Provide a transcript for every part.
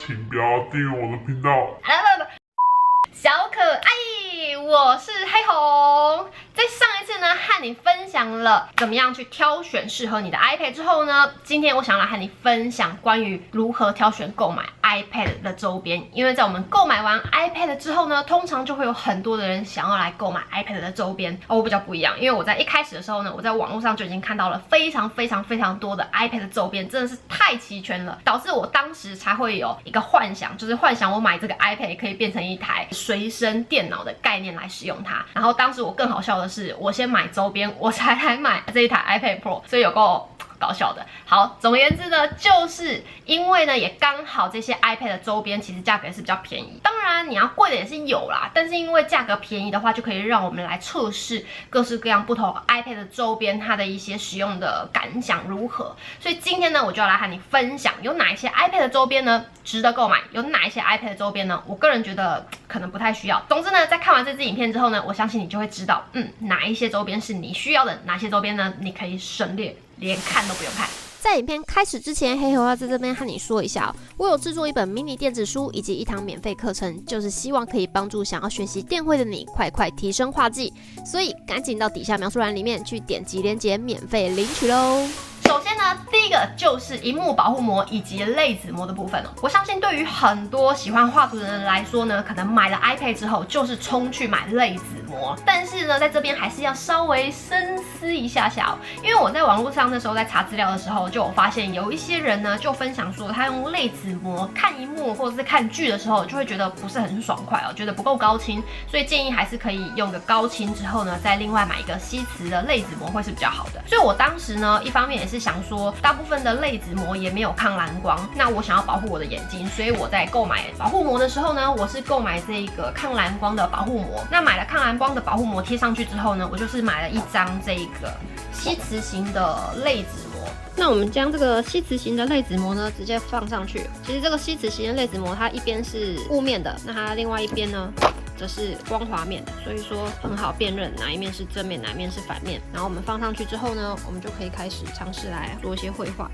请不要订阅我的频道。小可爱，我是黑红。在上一次呢，和你分享了怎么样去挑选适合你的 iPad 之后呢，今天我想来和你分享关于如何挑选购买 iPad 的周边。因为在我们购买完 iPad 之后呢，通常就会有很多的人想要来购买 iPad 的周边。我比较不一样，因为我在一开始的时候呢，我在网络上就已经看到了非常多的 iPad 的周边，真的是太齐全了，导致我当时才会有一个幻想，就是幻想我买这个 iPad 可以变成一台随身电脑的概念来使用它。然后当时我更好笑的是，我先买周边，我才来买这一台 iPad Pro， 所以有够搞笑的。好，总而言之呢，就是因为呢，也刚好这些 iPad 的周边其实价格也是比较便宜。当然你要贵的也是有啦，但是因为价格便宜的话，就可以让我们来测试各式各样不同 iPad 的周边它的一些使用的感想如何。所以今天呢，我就要来和你分享有哪一些 iPad 的周边呢值得购买，有哪一些 iPad 的周边呢，我个人觉得可能不太需要。总之呢，在看完这支影片之后呢，我相信你就会知道，哪一些周边是你需要的，哪些周边呢你可以省略，连看都不用看。在影片开始之前，黑猴要在这边和你说一下我有制作一本迷你电子书以及一堂免费课程，就是希望可以帮助想要学习电绘的你快提升画技，所以赶紧到底下描述栏里面去点击链接免费领取咯。首先呢，第一个就是萤幕保护膜以及类子膜的部分哦。我相信对于很多喜欢画图的人来说呢，可能买了 iPad 之后就是冲去买类子膜，但是呢，在这边还是要稍微深思一下哦。因为我在网络上那时候在查资料的时候，就有发现有一些人呢就分享说，他用类子膜看萤幕或者是看剧的时候，就会觉得不是很爽快哦，觉得不够高清，所以建议还是可以用个高清之后呢，再另外买一个吸磁的类子膜会是比较好的。所以我当时呢，一方面也是想说，大部分的类子膜也没有抗蓝光，那我想要保护我的眼睛，所以我在购买保护膜的时候呢，我是购买这个抗蓝光的保护膜。那买了抗蓝光的保护膜贴上去之后呢，我就是买了一张这个吸磁型的类子膜。那我们将这个吸磁型的类子膜呢，直接放上去。其实这个吸磁型的类子膜，它一边是雾面的，那它另外一边呢，则是光滑面的，所以说很好辨认哪一面是正面，哪一面是反面。然后我们放上去之后呢，我们就可以开始尝试来做一些绘画。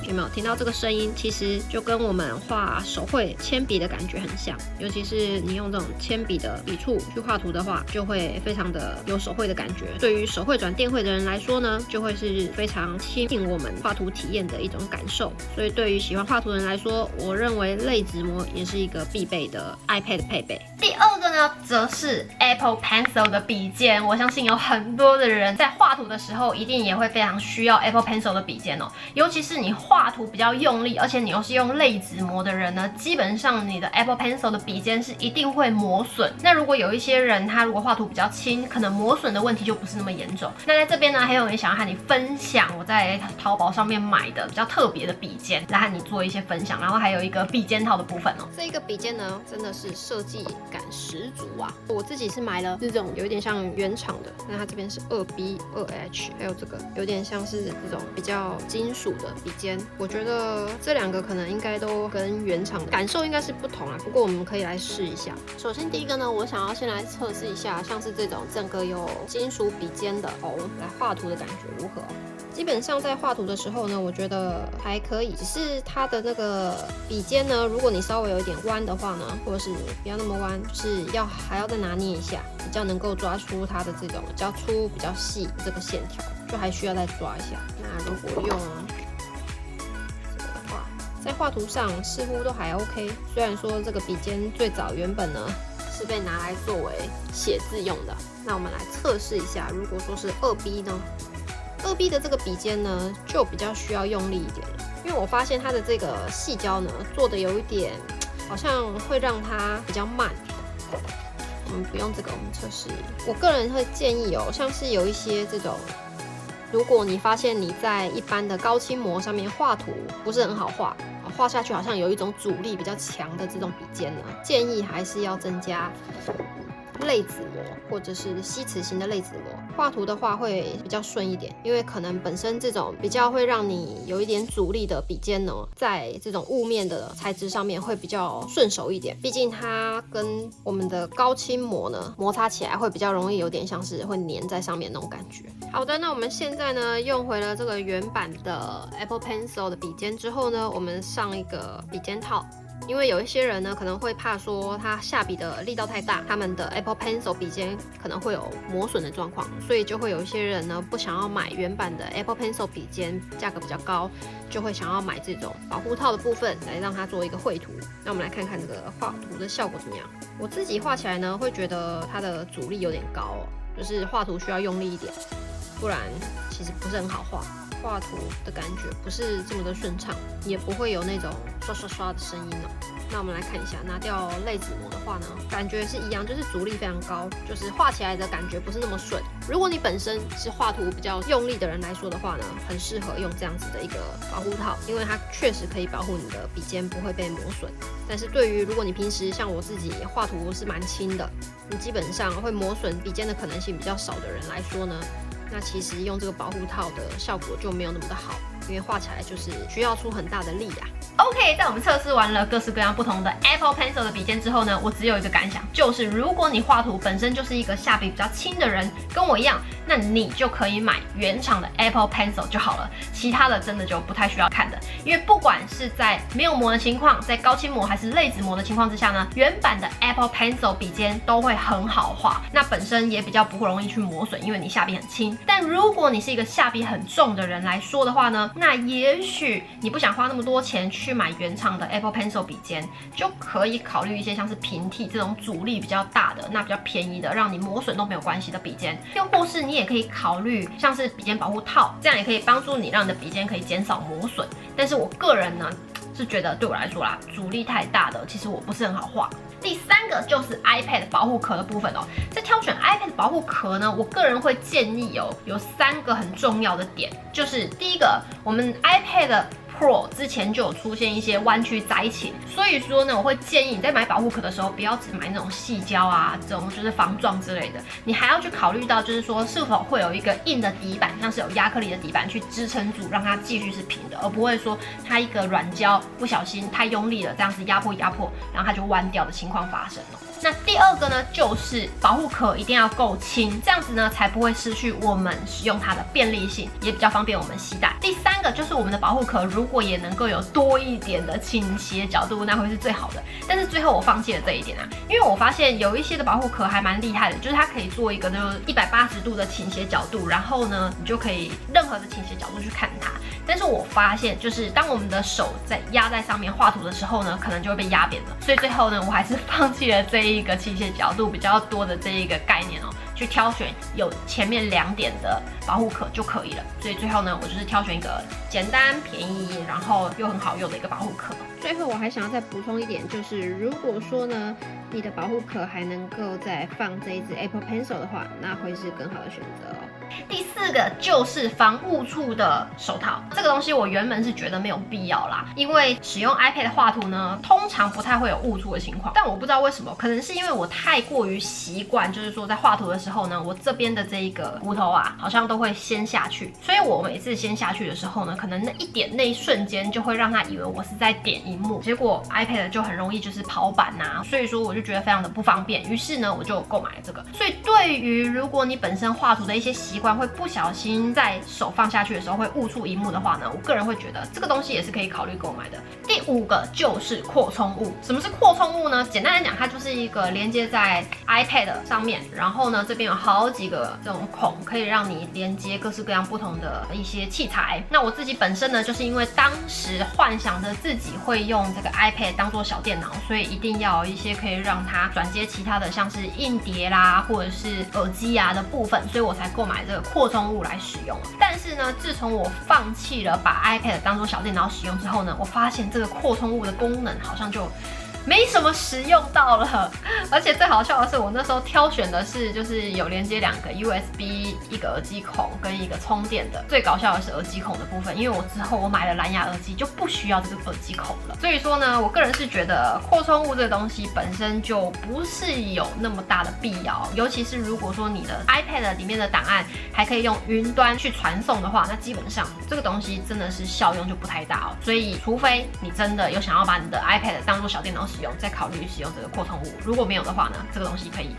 有没有听到这个声音？其实就跟我们画手绘铅笔的感觉很像，尤其是你用这种铅笔的笔触去画图的话，就会非常的有手绘的感觉。对于手绘转电绘的人来说呢，就会是非常亲近我们画图体验的一种感受。所以对于喜欢画图的人来说，我认为类子膜也是一个必备的 iPad 配备。第二个呢，则是 Apple Pencil 的笔尖。我相信有很多的人在画图的时候，一定也会非常需要 Apple Pencil 的笔尖哦，尤其是你画图比较用力，而且你又是用类子膜的人呢，基本上你的 Apple Pencil 的笔尖是一定会磨损。那如果有一些人他如果画图比较轻，可能磨损的问题就不是那么严重。那在这边呢，还有人想要和你分享我在淘宝上面买的比较特别的笔尖，来和你做一些分享。然后还有一个笔尖套的部分哦。这一个笔尖呢，真的是设计感十足啊！我自己是买了这种有一点像原厂的，那它这边是2B、2H， 还有这个有点像是这种比较金属的笔尖。我觉得这两个可能应该都跟原厂的感受应该是不同啦，不过我们可以来试一下。首先第一个呢，我想要先来测试一下，像是这种整个有金属笔尖的来画图的感觉如何？基本上在画图的时候呢，我觉得还可以，只是它的那个笔尖呢，如果你稍微有一点弯的话呢，或者是不要那么弯，就是还要再拿捏一下，比较能够抓出它的这种比较粗、比较细的这个线条，就还需要再抓一下。那如果用这个的话，在画图上似乎都还 OK。虽然说这个笔尖最早原本呢是被拿来作为写字用的，那我们来测试一下，如果说是2B 呢？2B 的这个笔尖呢，就比较需要用力一点了，因为我发现它的这个细胶呢，做的有一点，好像会让它比较慢。我们不用这个，我们测试。我个人会建议像是有一些这种，如果你发现你在一般的高清膜上面画图不是很好画下去好像有一种阻力比较强的这种笔尖呢，建议还是要增加类子膜或者是吸磁型的类子膜，画图的话会比较顺一点，因为可能本身这种比较会让你有一点阻力的笔尖呢，在这种雾面的材质上面会比较顺手一点，毕竟它跟我们的高清膜呢摩擦起来会比较容易有点像是会粘在上面那种感觉。好的，那我们现在呢用回了这个原版的 Apple Pencil 的笔尖之后呢，我们上一个笔尖套。因为有一些人呢可能会怕说他下笔的力道太大，他们的 Apple Pencil 笔尖可能会有磨损的状况，所以就会有一些人呢不想要买原版的 Apple Pencil 笔尖，价格比较高，就会想要买这种保护套的部分来让它做一个绘图。那我们来看看这个画图的效果怎么样。我自己画起来呢会觉得它的阻力有点高哦，就是画图需要用力一点，不然其实不是很好画。画图的感觉不是这么的顺畅，也不会有那种刷刷刷的声音哦。那我们来看一下，拿掉类子膜的话呢，感觉是一样，就是阻力非常高，就是画起来的感觉不是那么顺。如果你本身是画图比较用力的人来说的话呢，很适合用这样子的一个保护套，因为它确实可以保护你的笔尖不会被磨损。但是对于如果你平时像我自己画图是蛮轻的，你基本上会磨损笔尖的可能性比较少的人来说呢，那其实用这个保护套的效果就没有那么的好，因为画起来就是需要出很大的力啊。OK， 在我们测试完了各式各样不同的 Apple Pencil 的笔尖之后呢，我只有一个感想，就是如果你画图本身就是一个下笔比较轻的人，跟我一样，那你就可以买原厂的 Apple Pencil 就好了，其他的真的就不太需要看的，因为不管是在没有膜的情况，在高清膜还是类子膜的情况之下呢，原版的 Apple Pencil 笔尖都会很好画，那本身也比较不容易去磨损，因为你下笔很轻。但如果你是一个下笔很重的人来说的话呢，那也许你不想花那么多钱去买原厂的 Apple Pencil 笔尖，就可以考虑一些像是平替这种阻力比较大的，那比较便宜的，让你磨损都没有关系的笔尖，又或是你也可以考虑像是笔尖保护套，这样也可以帮助你让你的笔尖可以减少磨损。但是我个人呢是觉得对我来说啦，阻力太大的，其实我不是很好画。第三个就是 iPad 保护壳的部分哦。在挑选 iPad 保护壳呢，我个人会建议有3个很重要的点，就是第一个，我们 iPad Pro 之前就有出现一些弯曲灾情，所以说呢，我会建议你在买保护壳的时候，不要只买那种细胶啊，这种就是防撞之类的，你还要去考虑到，就是说是否会有一个硬的底板，像是有亚克力的底板去支撑住，让它继续是平的，而不会说它一个软胶不小心太用力了，这样子压迫，然后它就弯掉的情况发生了。那第二个呢，就是保护壳一定要够轻，这样子呢才不会失去我们使用它的便利性，也比较方便我们携带。第三个就是我们的保护壳如果也能够有多一点的倾斜角度，那会是最好的。但是最后我放弃了这一点啊，因为我发现有一些的保护壳还蛮厉害的，就是它可以做一个就是180度的倾斜角度，然后呢你就可以任何的倾斜角度去看它。但是我发现，就是当我们的手在压在上面画图的时候呢，可能就会被压扁了。所以最后呢，我还是放弃了这一个倾斜角度比较多的这一个概念哦，去挑选有前面2点的保护壳就可以了。所以最后呢，我就是挑选一个简单、便宜，然后又很好用的一个保护壳。最后我还想要再补充一点，就是如果说呢，你的保护壳还能够再放这一支 Apple Pencil 的话，那会是更好的选择哦。第4个就是防误触的手套，这个东西我原本是觉得没有必要啦，因为使用 iPad 画图呢，通常不太会有误触的情况。但我不知道为什么，可能是因为我太过于习惯，就是说在画图的时候呢，我这边的这一个骨头啊，好像都会先下去，所以我每次先下去的时候呢，可能那一瞬间就会让他以为我是在点荧幕，结果 iPad 就很容易就是跑版啊，所以说我就觉得非常的不方便，于是呢我就购买了这个。所以对于如果你本身画图的一些习惯会不小心在手放下去的时候会误触荧幕的话呢，我个人会觉得这个东西也是可以考虑购买的。第5个就是扩充物。什么是扩充物呢？简单来讲，它就是一个连接在 iPad 上面，然后呢这边有好几个这种孔，可以让你连接各式各样不同的一些器材。那我自己本身呢，就是因为当时幻想着自己会用这个 iPad 当做小电脑，所以一定要有一些可以让它转接其他的，像是硬碟啦，或者是耳机啊的部分，所以我才购买这个扩充物来使用。但是呢，自从我放弃了把 iPad 当做小电脑使用之后呢，我发现这个扩充物的功能好像就没什么实用到了。而且最好笑的是，我那时候挑选的是就是有连接2个 USB 一个耳机孔跟一个充电的。最搞笑的是耳机孔的部分，因为我之后我买了蓝牙耳机就不需要这个耳机孔了。所以说呢，我个人是觉得扩充物这个东西本身就不是有那么大的必要，尤其是如果说你的 iPad 里面的档案还可以用云端去传送的话，那基本上这个东西真的是效用就不太大哦。所以除非你真的有想要把你的 iPad 当做小电脑使用，再考虑使用这个扩充物。如果没有的话呢，这个东西可以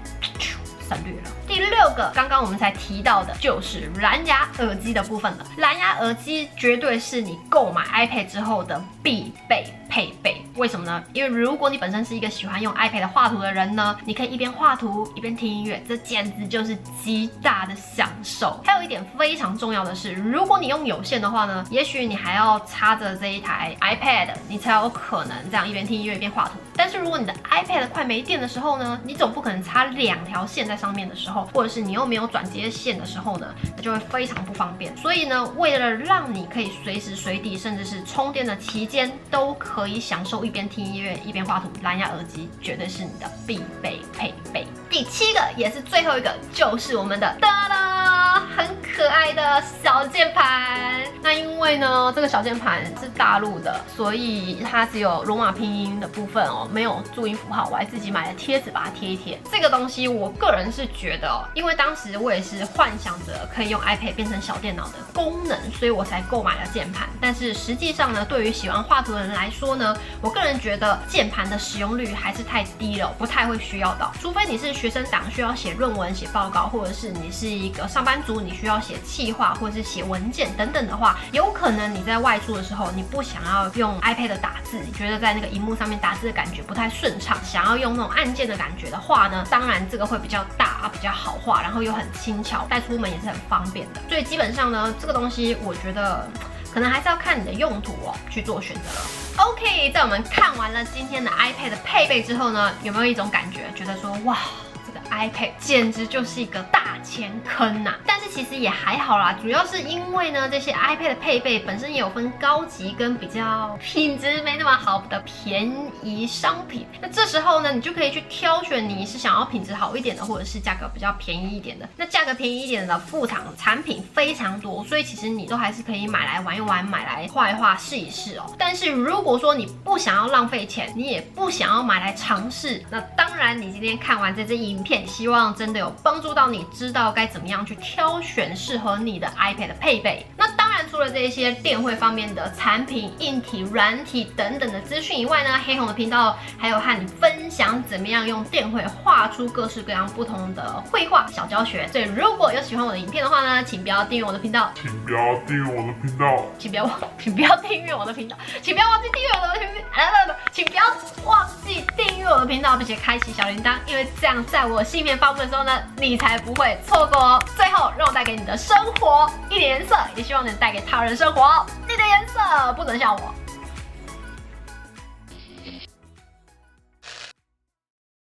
省略了。第6个，刚刚我们才提到的就是蓝牙耳机的部分了。蓝牙耳机绝对是你购买 iPad 之后的必备配备。为什么呢？因为如果你本身是一个喜欢用 iPad 画图的人呢，你可以一边画图一边听音乐，这简直就是极大的享受。还有一点非常重要的是，如果你用有线的话呢，也许你还要插着这一台 iPad， 你才有可能这样一边听音乐一边画图。但是如果你的 iPad 快没电的时候呢，你总不可能插2条线在上面的时候，或者是你又没有转接线的时候呢，那就会非常不方便。所以呢，为了让你可以随时随地，甚至是充电的期间都可以享受一边听音乐一边画图，蓝牙耳机绝对是你的必备配备。第7个也是最后一个，就是我们的哒啦，很可爱的小键盘。那因为呢，这个小键盘是大陆的，所以它只有罗马拼音的部分哦，没有注音符号。我还自己买了贴纸把它贴一贴。这个东西我个人是觉得哦，因为当时我也是幻想着可以用 iPad 变成小电脑的功能，所以我才购买了键盘。但是实际上呢，对于喜欢画图的人来说呢，我个人觉得键盘的使用率还是太低了，不太会需要到。除非你是学生党需要写论文、写报告，或者是你是一个上班族，你需要写企划或者是写文件等等的话，有可能你在外出的时候，你不想要用 iPad 打字，你觉得在那个荧幕上面打字的感觉不太顺畅，想要用那种按键的感觉的话呢，当然这个会比较大，比较好画，然后又很轻巧，带出门也是很方便的。所以基本上呢，这个东西我觉得可能还是要看你的用途哦，去做选择了。OK， 在我们看完了今天的 iPad 的配备之后呢，有没有一种感觉，觉得说哇，这个 iPad 简直就是一个大钱坑啊？但是其实也还好啦，主要是因为呢，这些 iPad 的配备本身也有分高级跟比较品质没那么好的便宜商品。那这时候呢，你就可以去挑选你是想要品质好一点的，或者是价格比较便宜一点的。那价格便宜一点的副厂产品非常多，所以其实你都还是可以买来玩一玩，买来画一画，试一试哦。但是如果说你不想要浪费钱，你也不想要买来尝试，那当然你今天看完这支影片，希望真的有帮助到你，知道该怎么样去挑选适合你的 iPad 的配备。那当然除了这些电绘方面的产品、硬体、软体等等的资讯以外呢，黑红的频道还有和你分享怎么样用电绘画出各式各样不同的绘画小教学。所以如果有喜欢我的影片的话呢，请不要订阅我的频道，请不要订阅我的频道，请不要订阅我的频道，请不要忘记订阅我的频道，请不要忘记订阅我的频道，并且开启小铃铛，因为这样在我新片发布的时候呢，你才不会错过哦。最后，让我带给你的生活一点颜色，也希望能带给他人生活一点颜色，不能像我。